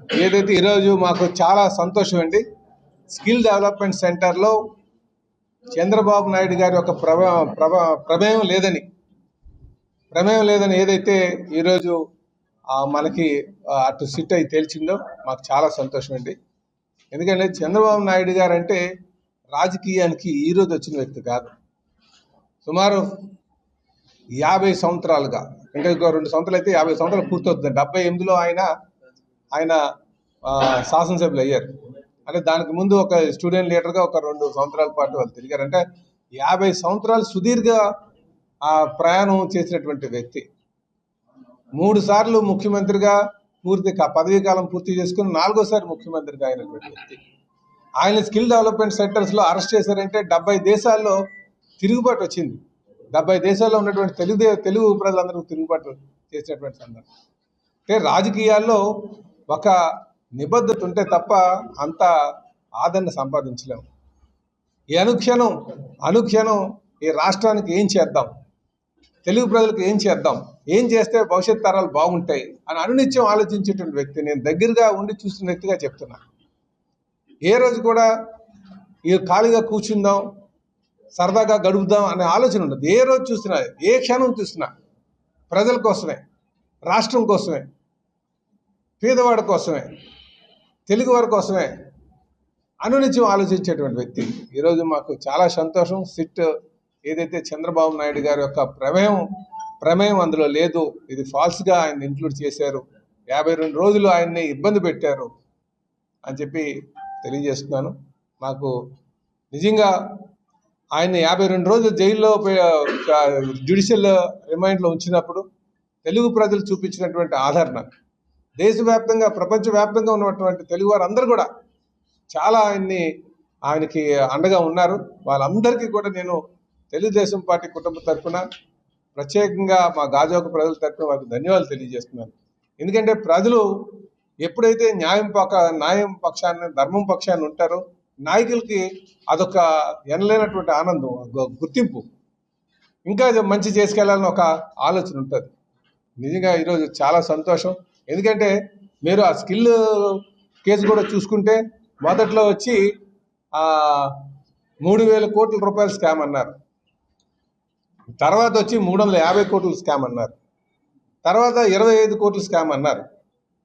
ఏదైతే ఈరోజు మాకు చాలా సంతోషం అండి. స్కిల్ డెవలప్మెంట్ సెంటర్లో చంద్రబాబు నాయుడు గారి యొక్క ప్రమేయం లేదని ఏదైతే ఈరోజు మనకి అటు సిట్ అయి తేల్చిందో మాకు చాలా సంతోషం అండి. ఎందుకంటే చంద్రబాబు నాయుడు గారు అంటే రాజకీయానికి ఈరోజు వచ్చిన వ్యక్తి కాదు. సుమారు 50 సంవత్సరాలుగా, ఇంకా 2 సంవత్సరాలు అయితే 50 సంవత్సరాలు పూర్తవుతుంది. 78లో ఆయన శాసనసభ్యులు అయ్యారు. అంటే దానికి ముందు ఒక స్టూడెంట్ లీడర్గా ఒక 2 సంవత్సరాల పాటు వాళ్ళు తిరిగారు. అంటే 50 సంవత్సరాలు సుదీర్ఘ ప్రయాణం చేసినటువంటి వ్యక్తి. 3 సార్లు ముఖ్యమంత్రిగా పదవీ కాలం పూర్తి చేసుకుని 4వసారి ముఖ్యమంత్రిగా అయినటువంటి వ్యక్తి. ఆయన స్కిల్ డెవలప్మెంట్ సెంటర్స్లో అరెస్ట్ చేశారంటే 70 దేశాల్లో తిరుగుబాటు వచ్చింది. 70 దేశాల్లో ఉన్నటువంటి తెలుగు ప్రజలందరూ తిరుగుబాటు చేసినటువంటి సందర్భం. అంటే రాజకీయాల్లో ఒక నిబద్ధత ఉంటే తప్ప అంత ఆదరణ సంపాదించలేము. ఈ అనుక్షణం ఈ రాష్ట్రానికి ఏం చేద్దాం, తెలుగు ప్రజలకు ఏం చేద్దాం, ఏం చేస్తే భవిష్యత్ తరాలు బాగుంటాయి అని అనునిత్యం ఆలోచించేటువంటి వ్యక్తి. నేను దగ్గరగా ఉండి చూసిన వ్యక్తిగా చెప్తున్నా. ఏ రోజు కూడా ఈ ఖాళీగా కూర్చుందాం, సరదాగా గడుపుదాం అనే ఆలోచన ఉండదు. ఏ రోజు చూసినా, ఏ క్షణం చూసినా ప్రజల కోసమే, రాష్ట్రం కోసమే, పేదవాడి కోసమే, తెలుగువారి కోసమే అనునిత్యం ఆలోచించేటువంటి వ్యక్తి. ఈరోజు మాకు చాలా సంతోషం. సిట్ ఏదైతే చంద్రబాబు నాయుడు గారి యొక్క ప్రమేయం అందులో లేదు, ఇది ఫాల్స్గా ఆయన ఇంక్లూడ్ చేశారు, 52 రోజులు ఆయన్ని ఇబ్బంది పెట్టారు అని చెప్పి తెలియజేస్తున్నాను. మాకు నిజంగా ఆయన 52 రోజులు జైల్లో జ్యుడిషియల్ రిమైండ్లో ఉంచినప్పుడు తెలుగు ప్రజలు చూపించినటువంటి ఆదరణ, దేశవ్యాప్తంగా ప్రపంచవ్యాప్తంగా ఉన్నటువంటి తెలుగు వారు అందరూ కూడా చాలా ఆయనకి అండగా ఉన్నారు. వాళ్ళందరికీ కూడా నేను తెలుగుదేశం పార్టీ కుటుంబం తరఫున, ప్రత్యేకంగా మా గాజువాక ప్రజల తరఫున వారికి ధన్యవాదాలు తెలియజేస్తున్నాను. ఎందుకంటే ప్రజలు ఎప్పుడైతే న్యాయం పక్షాన్ని, ధర్మం పక్షాన్ని ఉంటారో నాయకులకి అదొక ఎనలేనటువంటి ఆనందం, గుర్తింపు, ఇంకా మంచి చేసుకెళ్లాలని ఒక ఆలోచన ఉంటుంది. నిజంగా ఈరోజు చాలా సంతోషం. ఎందుకంటే మీరు ఆ స్కిల్ కేసు కూడా చూసుకుంటే మొదట్లో వచ్చి 3,000 కోట్ల రూపాయల స్కామ్ అన్నారు, తర్వాత వచ్చి 350 కోట్ల స్కామ్ అన్నారు, తర్వాత 25 కోట్ల స్కామ్ అన్నారు,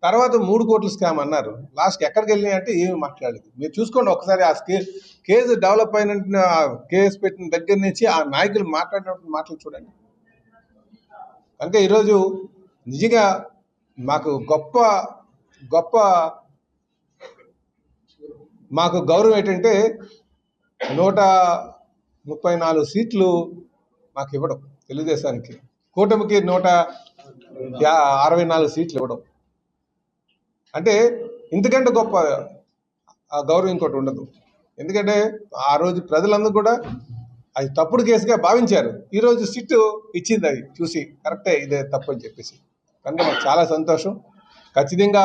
తర్వాత 3 కోట్ల స్కామ్ అన్నారు. లాస్ట్కి ఎక్కడికి వెళ్ళినాయి అంటే ఏమి మాట్లాడలేదు. మీరు చూసుకోండి ఒకసారి. ఆ కేసు డెవలప్ అయిన కేసు పెట్టిన దగ్గర నుంచి ఆ నాయకులు మాట్లాడినటువంటి మాటలు చూడండి. కనుక ఈరోజు నిజంగా మాకు గొప్ప మాకు గౌరవం ఏంటంటే 134 సీట్లు మాకు ఇవ్వడం, తెలుగుదేశానికి, కూటమికి 164 సీట్లు ఇవ్వడం అంటే ఇంతకంటే గొప్ప గౌరవం ఇంకోటి ఉండదు. ఎందుకంటే ఆ రోజు ప్రజలందరూ కూడా అది తప్పుడు కేసుగా భావించారు. ఈరోజు సిట్టు ఇచ్చింది, అది చూసి కరెక్టే, ఇదే తప్పు అని చెప్పేసి. కనుక మాకు చాలా సంతోషం. ఖచ్చితంగా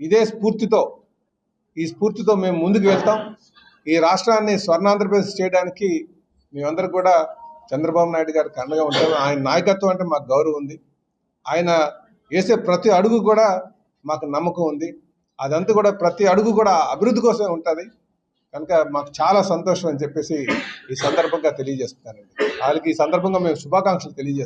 ఇదే స్ఫూర్తితో మేము ముందుకు వెళ్తాం. ఈ రాష్ట్రాన్ని స్వర్ణాంధ్రప్రదేశ్ చేయడానికి మేమందరం కూడా చంద్రబాబు నాయుడు గారికి అండగా ఉంటాము. ఆయన నాయకత్వం అంటే మాకు గౌరవం ఉంది. ఆయన వేసే ప్రతి అడుగు కూడా మాకు నమ్మకం ఉంది. అదంతా కూడా ప్రతి అడుగు కూడా అభివృద్ధి కోసమే ఉంటుంది. కనుక మాకు చాలా సంతోషం అని చెప్పేసి ఈ సందర్భంగా తెలియజేస్తున్నానండి. వాళ్ళకి ఈ సందర్భంగా మేము శుభాకాంక్షలు తెలియజేస్తున్నాం.